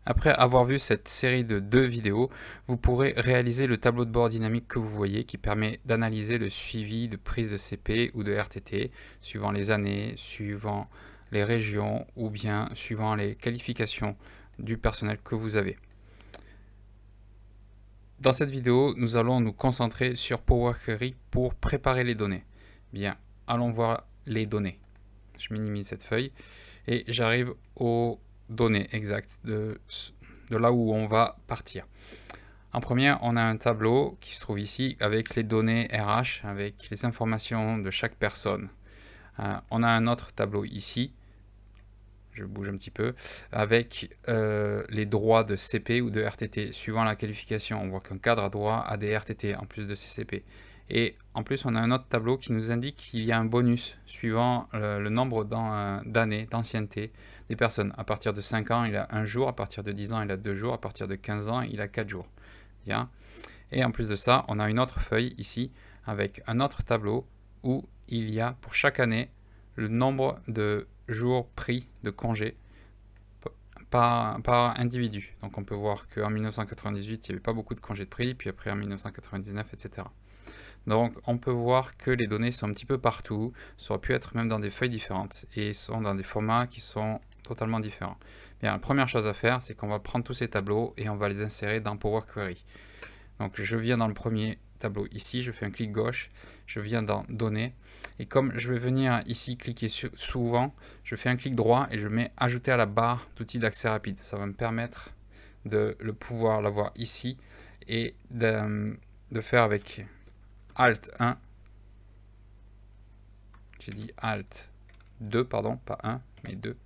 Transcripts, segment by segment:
Après avoir vu cette série de 2 vidéos, vous pourrez réaliser le tableau de bord dynamique que vous voyez qui permet d'analyser le suivi de prise de CP ou de RTT suivant les années, suivant les régions ou bien suivant les qualifications du personnel que vous avez. Dans cette vidéo, nous allons nous concentrer sur Power Query pour préparer les données. Bien, allons voir les données. Je minimise cette feuille et j'arrive aux données exactes de là où on va partir. En premier, on a un tableau qui se trouve ici avec les données RH, avec les informations de chaque personne. On a un autre tableau ici, je bouge un petit peu, avec les droits de CP ou de RTT, suivant la qualification. On voit qu'un cadre a droit à des RTT en plus de ses CP. Et en plus, on a un autre tableau qui nous indique qu'il y a un bonus suivant le nombre d'années, d'ancienneté des personnes. À partir de 5 ans, il a 1 jour. À partir de 10 ans, il a 2 jours. À partir de 15 ans, il a 4 jours. Bien. Et en plus de ça, on a une autre feuille ici avec un autre tableau où il y a pour chaque année le nombre de jours pris de congés par individu. Donc on peut voir qu'en 1998, il n'y avait pas beaucoup de congés de pris, puis après en 1999, etc. Donc on peut voir que les données sont un petit peu partout, ça aurait pu être même dans des feuilles différentes, et sont dans des formats qui sont totalement différents. Bien, la première chose à faire, c'est qu'on va prendre tous ces tableaux et on va les insérer dans Power Query. Donc je viens dans le premier tableau ici, je fais un clic gauche, je viens dans Données, et comme je vais venir ici cliquer souvent, je fais un clic droit et je mets Ajouter à la barre d'outils d'accès rapide. Ça va me permettre de pouvoir l'avoir ici et de faire avec Alt 1, j'ai dit Alt 2, pardon, pas 1, mais 2,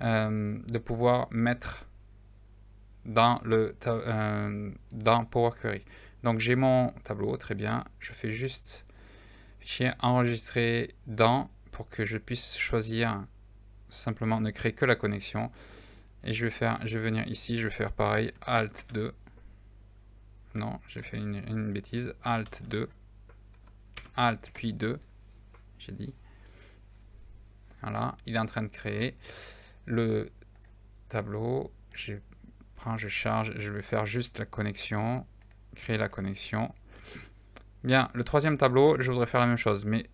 de pouvoir mettre dans Power Query. Donc j'ai mon tableau, très bien, je fais juste fichier enregistrer dans pour que je puisse choisir simplement ne créer que la connexion. Et je vais venir ici, je vais faire pareil, Alt 2. Non, j'ai fait une bêtise, Alt 2, Alt puis 2, j'ai dit. Voilà, il est en train de créer le tableau. Je charge, je vais faire juste la connexion, créer la connexion. Bien, le troisième tableau, je voudrais faire la même chose, mais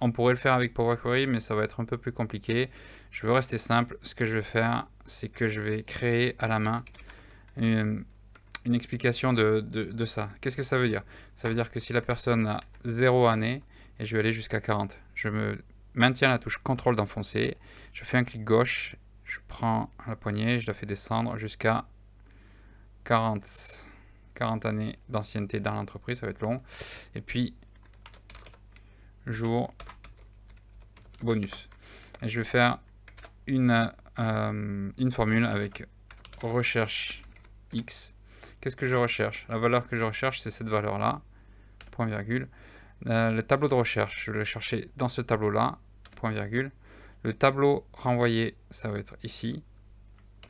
on pourrait le faire avec Power Query, mais ça va être un peu plus compliqué. Je veux rester simple. Ce que je vais faire, c'est que je vais créer à la main une explication de ça. Qu'est-ce que ça veut dire? Ça veut dire que si la personne a 0 année, et je vais aller jusqu'à 40, je me maintiens la touche CTRL d'enfoncer, je fais un clic gauche, je prends la poignée, je la fais descendre jusqu'à 40 années d'ancienneté dans l'entreprise, ça va être long. Et puis, jour bonus. Et je vais faire une formule avec recherche X. Qu'est-ce que je recherche? La valeur que je recherche, c'est cette valeur-là, point virgule. Le tableau de recherche, je vais le chercher dans ce tableau-là, point virgule. Le tableau renvoyé, ça va être ici,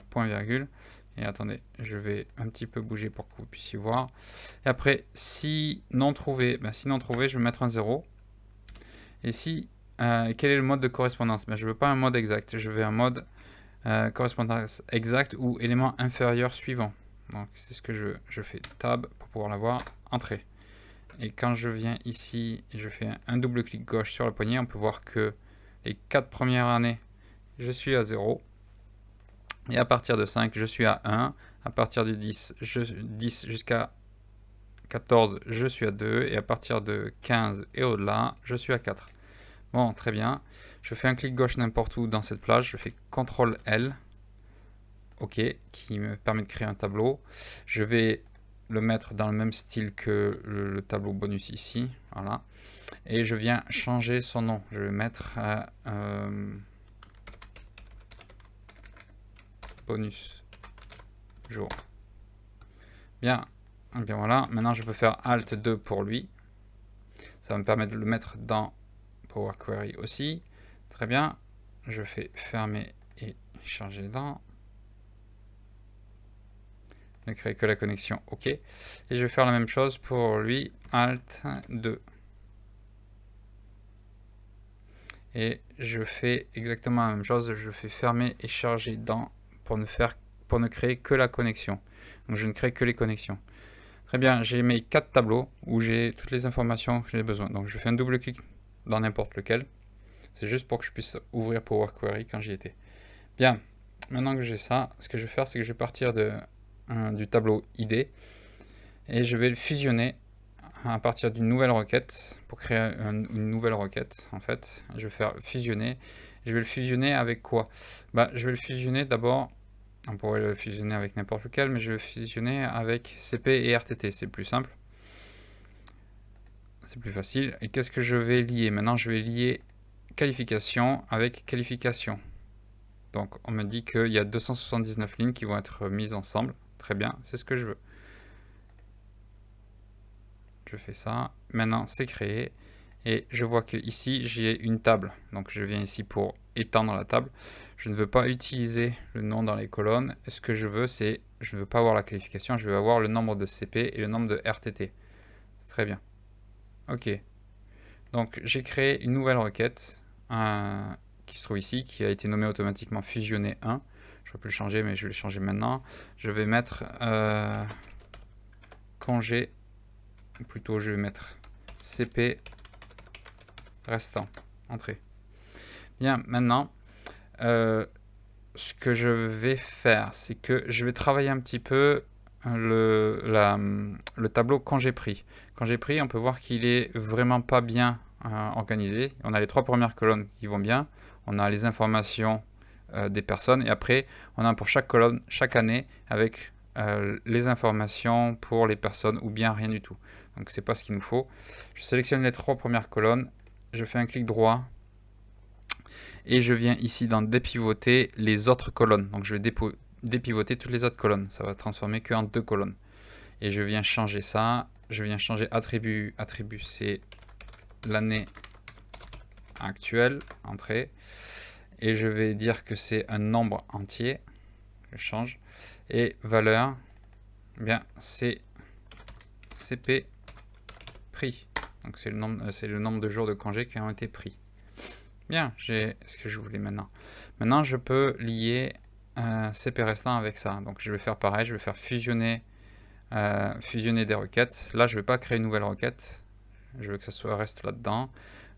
point virgule. Et attendez, je vais un petit peu bouger pour que vous puissiez voir. Et après, si non trouvé, je vais mettre un 0. Et si, quel est le mode de correspondance? Je ne veux pas un mode exact, je veux un mode correspondance exacte ou élément inférieur suivant. Donc c'est ce que je veux. Je fais Tab pour pouvoir l'avoir, Entrée. Et quand je viens ici, je fais un double clic gauche sur la poignée, on peut voir que les 4 premières années, je suis à 0. Et à partir de 5, je suis à 1. À partir de 10 jusqu'à 14, je suis à 2. Et à partir de 15 et au-delà, je suis à 4. Bon, très bien. Je fais un clic gauche n'importe où dans cette plage. Je fais CTRL L. OK, qui me permet de créer un tableau. Je vais le mettre dans le même style que le tableau bonus ici. Voilà. Et je viens changer son nom. Je vais mettre bonus jour. Bien. Bien voilà. Maintenant, je peux faire Alt 2 pour lui. Ça va me permettre de le mettre dans Power Query aussi. Très bien. Je fais fermer et charger dans. Ne créer que la connexion. OK. Et je vais faire la même chose pour lui. Alt 2. Et je fais exactement la même chose. Je fais fermer et charger dans pour ne faire pour ne créer que la connexion. Donc je ne crée que les connexions. Très bien, j'ai mes 4 tableaux où j'ai toutes les informations que j'ai besoin. Donc je fais un double clic dans n'importe lequel. C'est juste pour que je puisse ouvrir Power Query quand j'y étais. Bien, maintenant que j'ai ça, ce que je vais faire, c'est que je vais partir du tableau ID et je vais le fusionner à partir d'une nouvelle requête pour créer une nouvelle requête. En fait, je vais faire fusionner. Je vais le fusionner avec quoi? Je vais le fusionner d'abord. On pourrait le fusionner avec n'importe lequel, mais je vais le fusionner avec CP et RTT. C'est plus simple. C'est plus facile. Et qu'est-ce que je vais lier? Maintenant, je vais lier qualification avec qualification. Donc, on me dit qu'il y a 279 lignes qui vont être mises ensemble. Très bien, c'est ce que je veux. Je fais ça. Maintenant, c'est créé. Et je vois que ici, j'ai une table. Donc, je viens ici pour étendre la table. Je ne veux pas utiliser le nom dans les colonnes. Ce que je veux, c'est, je ne veux pas avoir la qualification. Je veux avoir le nombre de CP et le nombre de RTT. C'est très bien. OK. Donc, j'ai créé une nouvelle requête qui se trouve ici, qui a été nommée automatiquement fusionner 1. Je ne peux plus le changer, mais je vais le changer maintenant. Je vais mettre congé, ou plutôt je vais mettre CP restant, entrée. Bien, maintenant, ce que je vais faire, c'est que je vais travailler un petit peu le tableau congé pris. Congé pris, on peut voir qu'il est vraiment pas bien organisé. On a les 3 premières colonnes qui vont bien. On a les informations des personnes. Et après, on a pour chaque colonne, chaque année, avec les informations pour les personnes ou bien rien du tout. Donc, c'est pas ce qu'il nous faut. Je sélectionne les 3 premières colonnes. Je fais un clic droit. Et je viens ici dans dépivoter les autres colonnes. Donc, je vais dépivoter toutes les autres colonnes. Ça va transformer qu'en 2 colonnes. Et je viens changer ça. Je viens changer attribut. Attribut, c'est l'année actuelle, entrée. Et je vais dire que c'est un nombre entier. Je change. Et valeur, bien, c'est CP pris. Donc, c'est le nombre de jours de congé qui ont été pris. Bien, j'ai ce que je voulais maintenant. Maintenant, je peux lier CP restant avec ça. Donc, je vais faire pareil. Je vais faire fusionner des requêtes. Là, je ne vais pas créer une nouvelle requête. Je veux que ça reste là-dedans.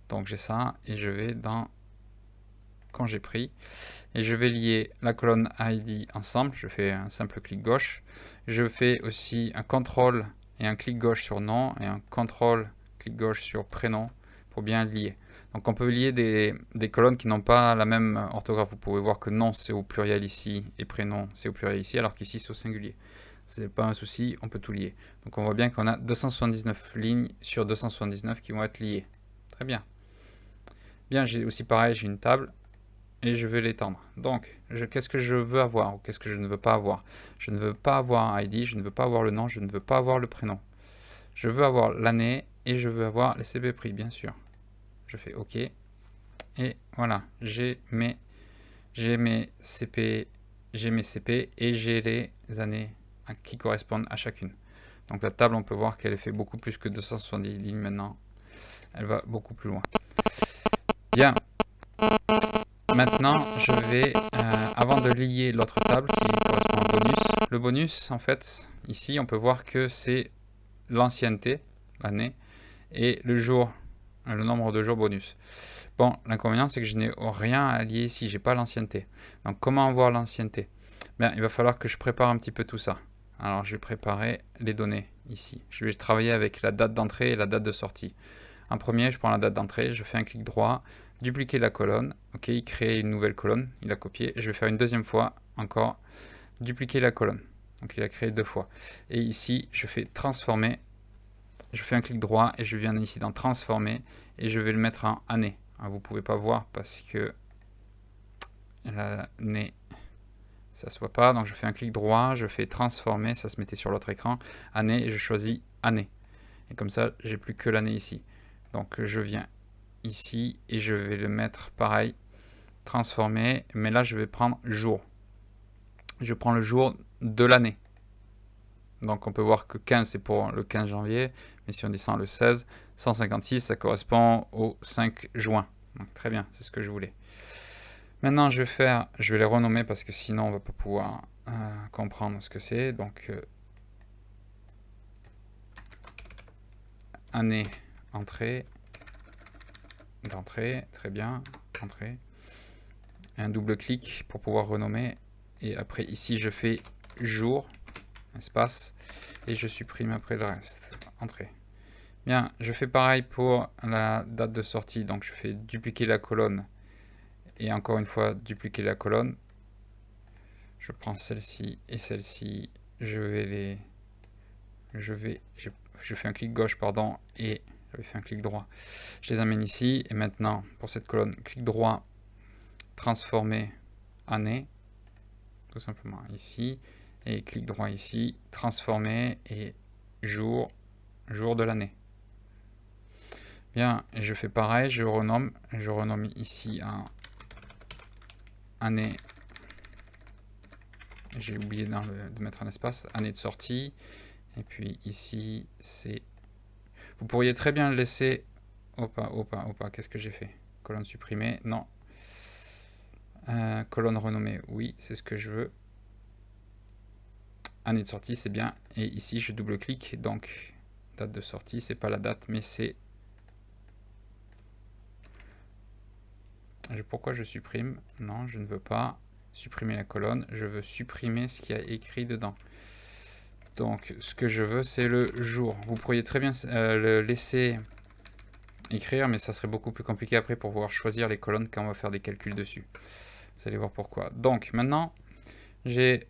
Donc, j'ai ça. Et je vais dans congé pris. Et je vais lier la colonne ID ensemble. Je fais un simple clic gauche. Je fais aussi un contrôle et un clic gauche sur nom. Et un contrôle, clic gauche sur prénom pour bien lier. Donc on peut lier des colonnes qui n'ont pas la même orthographe. Vous pouvez voir que nom c'est au pluriel ici et prénom c'est au pluriel ici, alors qu'ici c'est au singulier. C'est pas un souci, on peut tout lier. Donc on voit bien qu'on a 279 lignes sur 279 qui vont être liées. Très bien. Bien, j'ai aussi pareil, j'ai une table et je vais l'étendre. Donc, qu'est-ce que je veux avoir ou qu'est-ce que je ne veux pas avoir? Je ne veux pas avoir un ID, je ne veux pas avoir le nom, je ne veux pas avoir le prénom. Je veux avoir l'année et je veux avoir les CP prix, bien sûr. Je fais OK. Et voilà, j'ai mes CP et j'ai les années qui correspondent à chacune. Donc la table, on peut voir qu'elle fait beaucoup plus que 270 lignes maintenant. Elle va beaucoup plus loin. Bien. Maintenant, je vais, avant de lier l'autre table qui correspond au bonus, le bonus, en fait, ici, on peut voir que c'est l'ancienneté, l'année, et le jour, le nombre de jours bonus. Bon, l'inconvénient, c'est que je n'ai rien à lier ici, j'ai pas l'ancienneté. Donc, comment avoir l'ancienneté? Bien, il va falloir que je prépare un petit peu tout ça. Alors, je vais préparer les données ici. Je vais travailler avec la date d'entrée et la date de sortie. En premier, je prends la date d'entrée, je fais un clic droit, dupliquer la colonne. Ok, il crée une nouvelle colonne, il a copié. Je vais faire une deuxième fois, encore, dupliquer la colonne. Donc, il a créé 2 fois. Et ici, je fais transformer. Je fais un clic droit et je viens ici dans transformer et je vais le mettre en année. Vous ne pouvez pas voir parce que l'année, ça se voit pas. Donc je fais un clic droit, je fais transformer, ça se mettait sur l'autre écran, année, et je choisis année. Et comme ça, j'ai plus que l'année ici. Donc je viens ici et je vais le mettre pareil, transformer, mais là je vais prendre jour. Je prends le jour de l'année. Donc on peut voir que 15 c'est pour le 15 janvier, mais si on descend le 16, 156 ça correspond au 5 juin. Donc très bien, c'est ce que je voulais. Maintenant je vais les renommer parce que sinon on va pas pouvoir comprendre ce que c'est. Donc, année, entrée, d'entrée, très bien, entrée. Un double clic pour pouvoir renommer. Et après, ici, je fais jour, espace, et je supprime après le reste. Entrée. Bien, je fais pareil pour la date de sortie. Donc, je fais dupliquer la colonne. Et encore une fois, dupliquer la colonne. Je prends celle-ci et celle-ci. Je fais un clic gauche, pardon, et j'avais fait un clic droit. Je les amène ici. Et maintenant, pour cette colonne, clic droit, transformer année, tout simplement ici. Et clic droit ici, transformer et jour de l'année. Bien, et je fais pareil, je renomme ici en année. J'ai oublié de mettre un espace, année de sortie. Et puis ici, c'est... Vous pourriez très bien le laisser... Opa, qu'est-ce que j'ai fait? Colonne supprimée, non. Colonne renommée, oui, c'est ce que je veux. Année de sortie, c'est bien. Et ici, je double-clique, donc date de sortie, c'est pas la date, mais c'est... Pourquoi je supprime? Non, je ne veux pas supprimer la colonne, je veux supprimer ce qu'il y a écrit dedans. Donc, ce que je veux, c'est le jour. Vous pourriez très bien le laisser écrire, mais ça serait beaucoup plus compliqué après pour pouvoir choisir les colonnes quand on va faire des calculs dessus. Vous allez voir pourquoi. Donc, maintenant, j'ai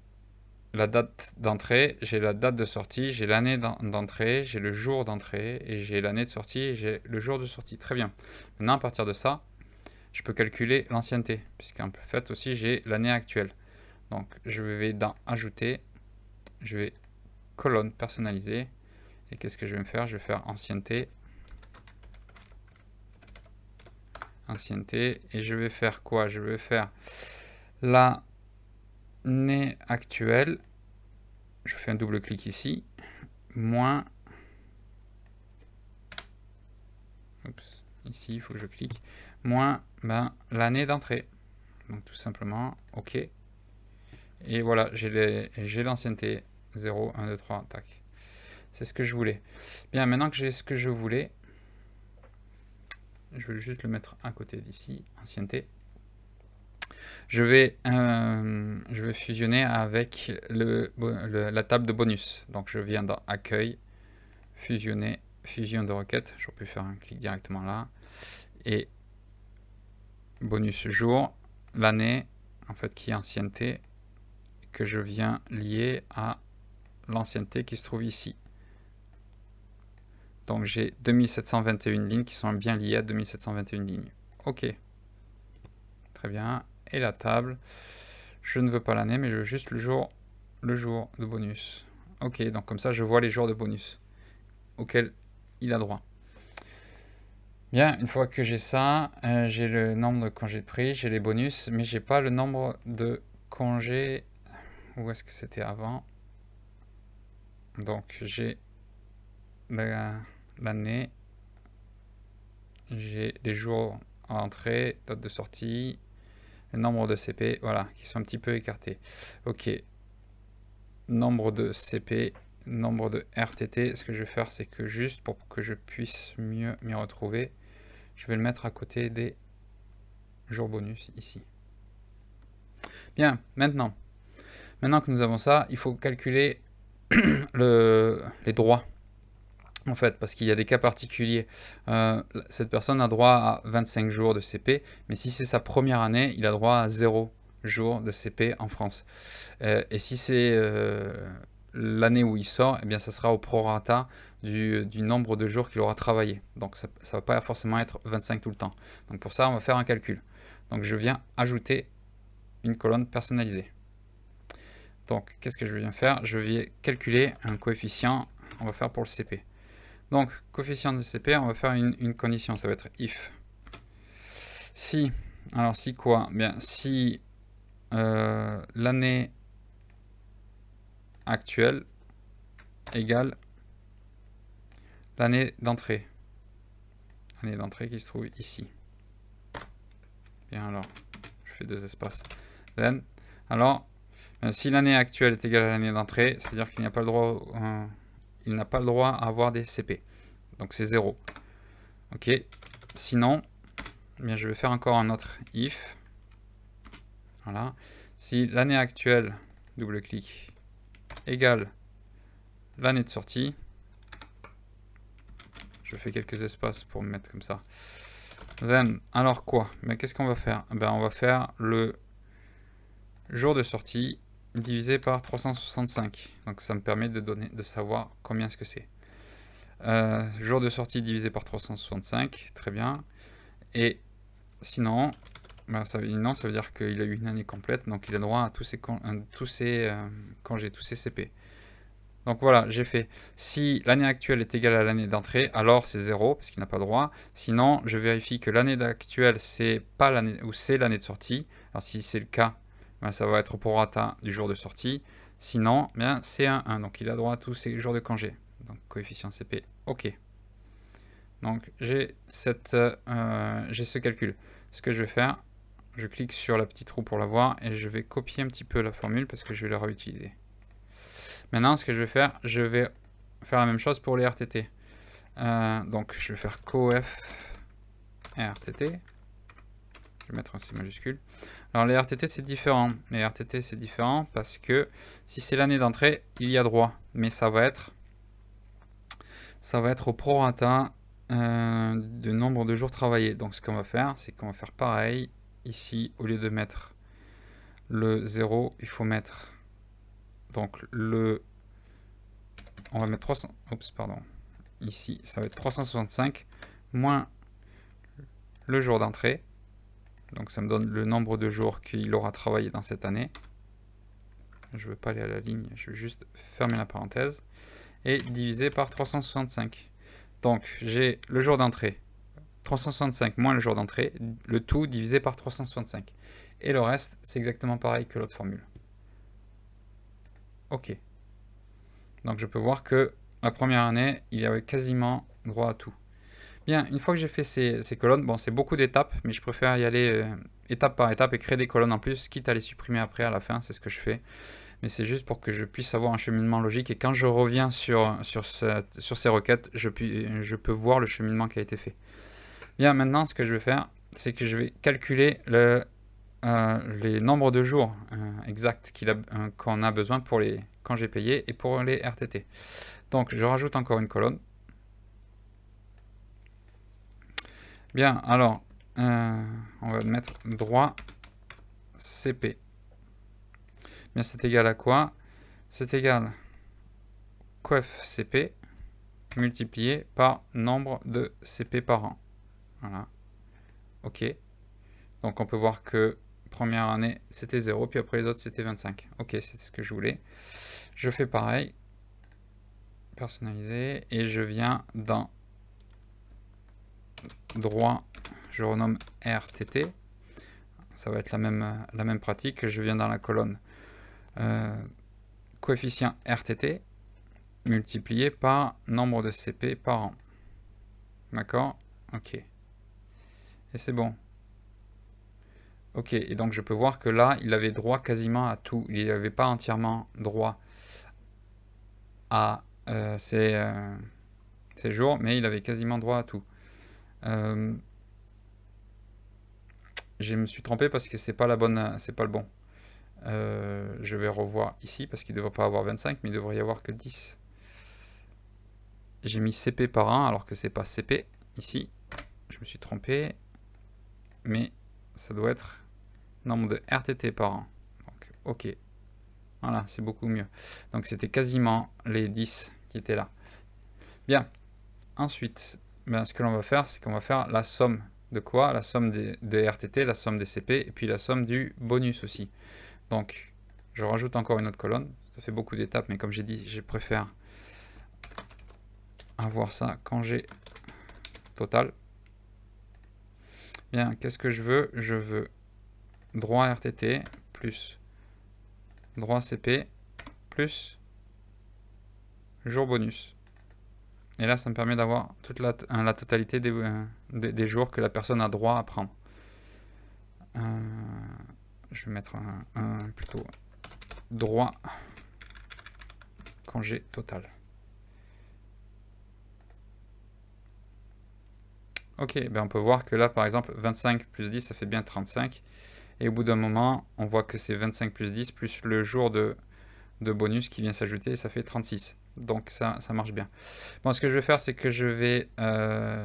la date d'entrée, j'ai la date de sortie, j'ai l'année d'entrée, j'ai le jour d'entrée, et j'ai l'année de sortie, et j'ai le jour de sortie. Très bien. Maintenant, à partir de ça, je peux calculer l'ancienneté, puisqu'en fait aussi, j'ai l'année actuelle. Donc, je vais dans Ajouter, je vais colonne personnalisée, et qu'est-ce que je vais me faire? Je vais faire ancienneté, et je vais faire quoi? Je vais faire l'année actuelle, je fais un double clic ici, moins, oups, ici il faut que je clique, moins l'année d'entrée. Donc tout simplement, OK. Et voilà, j'ai l'ancienneté, 0, 1, 2, 3, tac. C'est ce que je voulais. Bien, maintenant que j'ai ce que je voulais, je vais juste le mettre à côté d'ici, ancienneté. Je vais fusionner avec la table de bonus. Donc je viens dans Accueil, Fusionner, Fusion de requête. J'aurais pu faire un clic directement là. Et bonus jour, l'année, en fait, qui est ancienneté, que je viens lier à l'ancienneté qui se trouve ici. Donc j'ai 2721 lignes qui sont bien liées à 2721 lignes. OK. Très bien. Et la table, je ne veux pas l'année, mais je veux juste le jour de bonus. OK, donc comme ça, je vois les jours de bonus auxquels il a droit. Bien, une fois que j'ai ça, j'ai le nombre de congés de pris, j'ai les bonus, mais j'ai pas le nombre de congés. Où est-ce que c'était avant? Donc j'ai l'année, j'ai les jours à entrée, date de sortie, le nombre de CP, voilà, qui sont un petit peu écartés. OK. Nombre de CP, nombre de RTT. Ce que je vais faire, c'est que juste pour que je puisse mieux m'y retrouver, je vais le mettre à côté des jours bonus ici. Bien, maintenant que nous avons ça, il faut calculer les droits. En fait, parce qu'il y a des cas particuliers. Cette personne a droit à 25 jours de CP, mais si c'est sa première année, il a droit à 0 jours de CP en France. Et si c'est l'année où il sort, eh bien, ça sera au prorata du nombre de jours qu'il aura travaillé. Donc ça ne va pas forcément être 25 tout le temps. Donc pour ça, on va faire un calcul. Donc je viens ajouter une colonne personnalisée. Donc qu'est-ce que je viens faire? Je vais calculer un coefficient, on va faire pour le CP. Donc, coefficient de CP, on va faire une condition, ça va être if. Si, alors si quoi? Bien, si l'année actuelle égale l'année d'entrée. L'année d'entrée qui se trouve ici. Bien, alors, je fais 2 espaces. Then, alors, Si l'année actuelle est égale à l'année d'entrée, c'est-à-dire qu'il n'a pas le droit, il n'a pas le droit à avoir des CP. Donc c'est 0. Ok. Sinon, eh bien, je vais faire encore un autre if. Voilà. Si l'année actuelle, double-clic, égale l'année de sortie, je fais quelques espaces pour me mettre comme ça. Then, alors quoi? Mais qu'est-ce qu'on va faire? Ben, on va faire le jour de sortie divisé par 365. Donc ça me permet de savoir combien est-ce que c'est. Jour de sortie divisé par 365, très bien. Et sinon, ben ça veut dire qu'il a eu une année complète, donc il a droit à tous ses congés, tous ses CP. Donc voilà, j'ai fait. Si l'année actuelle est égale à l'année d'entrée, alors c'est 0, parce qu'il n'a pas droit. Sinon, je vérifie que l'année actuelle, c'est pas l'année, ou c'est l'année de sortie. Alors si c'est le cas, ben, ça va être au prorata du jour de sortie. Sinon, bien, c'est un 1, donc il a droit à tous ses jours de congé. Donc coefficient CP, ok. Donc j'ai ce calcul. Ce que je vais faire, je clique sur la petite roue pour la voir et je vais copier un petit peu la formule parce que je vais la réutiliser. Maintenant, ce que je vais faire la même chose pour les RTT. Donc je vais faire coef RTT. Je vais mettre un C majuscule. Alors les RTT c'est différent. Les RTT c'est différent parce que si c'est l'année d'entrée, il y a droit. Mais ça va être au prorata de nombre de jours travaillés. Donc ce qu'on va faire, c'est qu'on va faire pareil. Ici, au lieu de mettre le 0, il faut mettre donc on va mettre 300. Oups, pardon. Ici, ça va être 365 moins le jour d'entrée. Donc ça me donne le nombre de jours qu'il aura travaillé dans cette année. Je ne veux pas aller à la ligne, je vais juste fermer la parenthèse. Et divisé par 365. Donc j'ai le jour d'entrée, 365 moins le jour d'entrée, le tout divisé par 365. Et le reste, c'est exactement pareil que l'autre formule. Ok. Donc je peux voir que la première année, il y avait quasiment droit à tout. Bien, une fois que j'ai fait ces colonnes, bon, c'est beaucoup d'étapes, mais je préfère y aller étape par étape et créer des colonnes en plus, quitte à les supprimer après à la fin, c'est ce que je fais. Mais c'est juste pour que je puisse avoir un cheminement logique et quand je reviens sur ces requêtes, je peux voir le cheminement qui a été fait. Bien, maintenant, ce que je vais faire, c'est que je vais calculer les nombres de jours exacts qu'on a besoin pour les congés payés et pour les RTT. Donc, je rajoute encore une colonne. Bien, alors, on va mettre droit CP. Bien, c'est égal à quoi? C'est égal coef CP multiplié par nombre de CP par an. Voilà. Ok. Donc on peut voir que première année c'était 0, puis après les autres c'était 25. Ok, c'est ce que je voulais. Je fais pareil. Personnaliser. Et je viens dans droit, je renomme RTT. Ça va être la même pratique. Je viens dans la colonne coefficient RTT multiplié par nombre de CP par an. D'accord? Ok. Et c'est bon. Ok, et donc je peux voir que là, il avait droit quasiment à tout. Il n'avait pas entièrement droit à ces jours, mais il avait quasiment droit à tout. Je me suis trompé parce que c'est pas le bon. Je vais revoir ici parce qu'il ne devrait pas avoir 25, mais il devrait y avoir que 10. J'ai mis CP par an alors que c'est pas CP ici. Je me suis trompé, mais ça doit être nombre de RTT par an. Donc, ok. Voilà, c'est beaucoup mieux. Donc c'était quasiment les 10 qui étaient là. Bien. Ensuite, ben, ce que l'on va faire, c'est qu'on va faire la somme de quoi? La somme des RTT, la somme des CP, et puis la somme du bonus aussi. Donc, je rajoute encore une autre colonne. Ça fait beaucoup d'étapes, mais comme j'ai dit, je préfère avoir ça quand j'ai total. Bien, qu'est-ce que je veux? Je veux droit RTT plus droit CP plus jour bonus. Et là, ça me permet d'avoir toute la totalité des jours que la personne a droit à prendre. Je vais mettre plutôt droit congé total. Ok, ben on peut voir que là, par exemple, 25 plus 10, ça fait bien 35. Et au bout d'un moment, on voit que c'est 25 plus 10 plus le jour de bonus qui vient s'ajouter, ça fait 36. Donc ça marche bien. Bon, ce que je vais faire, c'est que je vais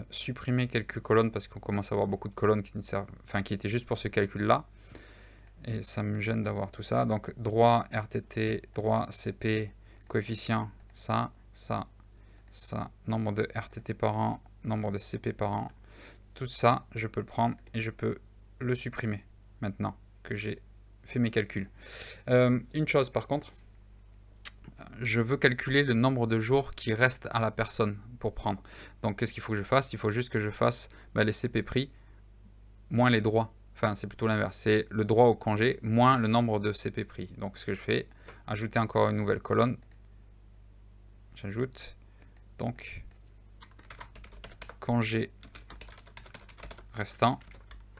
supprimer quelques colonnes parce qu'on commence à avoir beaucoup de colonnes qui ne servent, enfin qui étaient juste pour ce calcul-là. Et ça me gêne d'avoir tout ça. Donc droit RTT, droit CP, coefficient, ça, nombre de RTT par an, nombre de CP par an. Tout ça, je peux le prendre et je peux le supprimer maintenant que j'ai fait mes calculs. Une chose par contre, je veux calculer le nombre de jours qui restent à la personne pour prendre. Donc qu'est-ce qu'il faut que je fasse? Il faut juste que je fasse les CP pris moins les droits. Enfin, c'est plutôt l'inverse. C'est le droit au congé moins le nombre de CP pris. Donc ce que je fais, ajouter encore une nouvelle colonne. J'ajoute donc congé restant.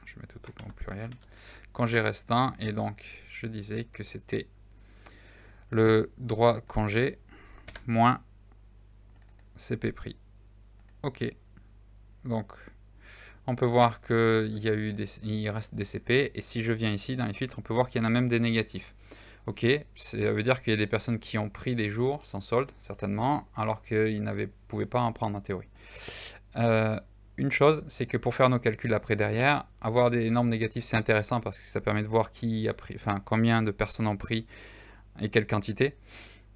Je vais mettre tout au pluriel. Congé restant. Et donc, je disais que c'était le droit congé moins CP pris. Ok. Donc, on peut voir qu'il reste des CP. Et si je viens ici dans les filtres, on peut voir qu'il y en a même des négatifs. Ok, ça veut dire qu'il y a des personnes qui ont pris des jours sans solde, certainement, alors qu'ils ne pouvaient pas en prendre en théorie. Une chose, c'est que pour faire nos calculs après derrière, avoir des nombres négatifs, c'est intéressant parce que ça permet de voir qui a pris, enfin combien de personnes ont pris et quelle quantité,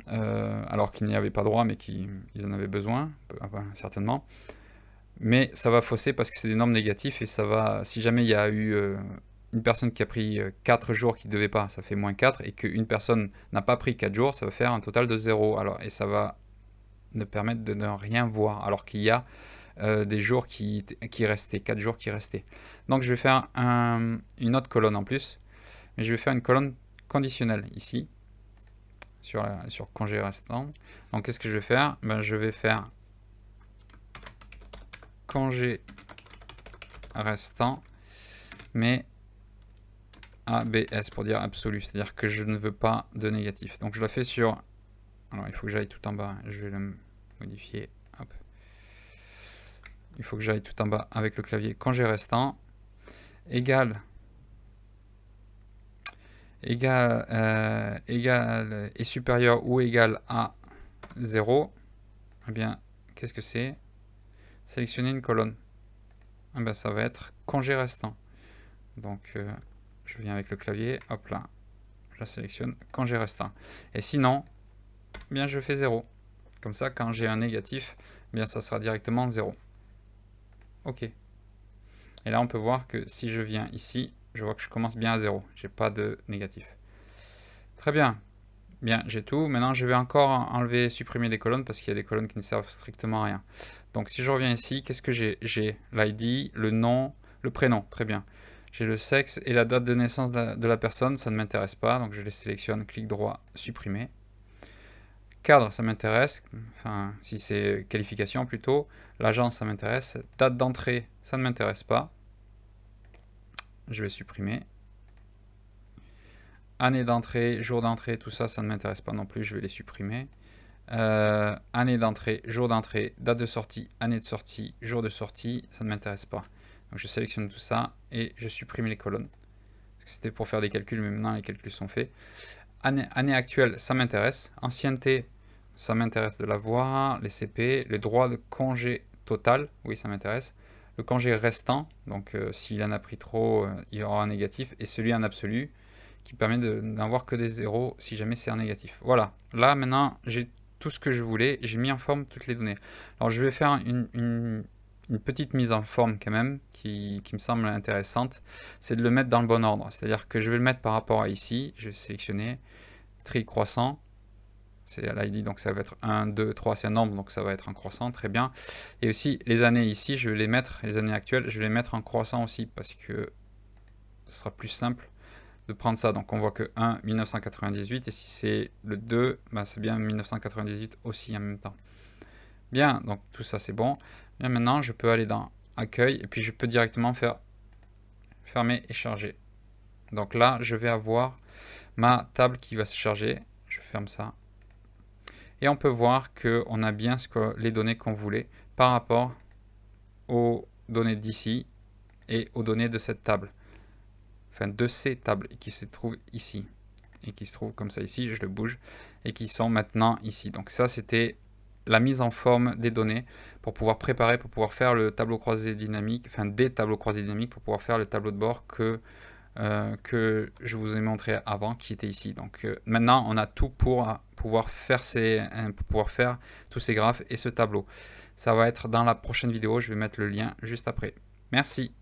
alors qu'ils n'y avaient pas droit, mais qu'ils en avaient besoin, certainement. Mais ça va fausser parce que c'est des nombres négatifs et ça va, si jamais il y a eu une personne qui a pris 4 jours qui ne devait pas, ça fait moins 4, et qu'une personne n'a pas pris 4 jours, ça va faire un total de 0. Alors, et ça va ne permettre de ne rien voir, alors qu'il y a des jours qui restaient, 4 jours qui restaient. Donc je vais faire une autre colonne en plus, mais je vais faire une colonne conditionnelle ici, sur congé restant. Donc qu'est-ce que je vais faire? Je vais faire congé restant, mais ABS pour dire absolu, c'est-à-dire que je ne veux pas de négatif. Donc je la fais sur... Alors il faut que j'aille tout en bas, je vais le modifier. Hop. Il faut que j'aille tout en bas avec le clavier congé restant, égal est supérieur ou égal à 0. Eh bien, qu'est-ce que c'est? Sélectionner une colonne. Eh bien, ça va être congé restant. Donc, je viens avec le clavier, hop là, je la sélectionne, congé restant. Et sinon, eh bien, je fais 0. Comme ça, quand j'ai un négatif, eh bien, ça sera directement 0. OK. Et là, on peut voir que si je viens ici, je vois que je commence bien à 0. J'ai pas de négatif. Très bien. Bien, j'ai tout. Maintenant, je vais encore enlever, supprimer des colonnes parce qu'il y a des colonnes qui ne servent strictement à rien. Donc, si je reviens ici, qu'est-ce que j'ai? J'ai l'ID, le nom, le prénom. Très bien. J'ai le sexe et la date de naissance de la personne. Ça ne m'intéresse pas. Donc, je les sélectionne, clic droit, supprimer. Cadre, ça m'intéresse. Enfin, si c'est qualification plutôt. L'agence, ça m'intéresse. Date d'entrée, ça ne m'intéresse pas. Je vais supprimer. Année d'entrée, jour d'entrée, tout ça, ça ne m'intéresse pas non plus, je vais les supprimer. Année d'entrée, jour d'entrée, date de sortie, année de sortie, jour de sortie, ça ne m'intéresse pas. Donc je sélectionne tout ça et je supprime les colonnes. Parce que c'était pour faire des calculs, mais maintenant les calculs sont faits. Année actuelle, ça m'intéresse. Ancienneté, ça m'intéresse de la voir. Les CP, le droit de congé total, oui, ça m'intéresse. Le congé restant, donc s'il en a pris trop, il y aura un négatif. Et celui en absolu, qui permet d'en voir que des zéros si jamais c'est un négatif. Voilà, là maintenant j'ai tout ce que je voulais, j'ai mis en forme toutes les données. Alors je vais faire une petite mise en forme quand même qui me semble intéressante, c'est de le mettre dans le bon ordre, c'est-à-dire que je vais le mettre par rapport à ici, je vais sélectionner tri croissant, c'est l'ID, donc ça va être 1, 2, 3, c'est un nombre, donc ça va être en croissant, très bien. Et aussi les années ici, je vais les mettre, les années actuelles, je vais les mettre en croissant aussi, parce que ce sera plus simple de prendre ça. Donc on voit que 1, 1998, et si c'est le 2, c'est bien 1998 aussi en même temps. Bien, donc tout ça c'est bon. Bien, maintenant je peux aller dans accueil, et puis je peux directement faire fermer et charger. Donc là, je vais avoir ma table qui va se charger. Je ferme ça. Et on peut voir qu'on a bien les données qu'on voulait par rapport aux données d'ici et aux données de cette table. Enfin, de ces tables qui se trouvent ici. Et qui se trouvent comme ça ici, je le bouge. Et qui sont maintenant ici. Donc ça, c'était la mise en forme des données pour pouvoir préparer, pour pouvoir faire le tableau croisé dynamique, enfin des tableaux croisés dynamiques pour pouvoir faire le tableau de bord que je vous ai montré avant, qui était ici. Donc maintenant, on a tout pour pouvoir faire tous ces graphes et ce tableau. Ça va être dans la prochaine vidéo, je vais mettre le lien juste après. Merci.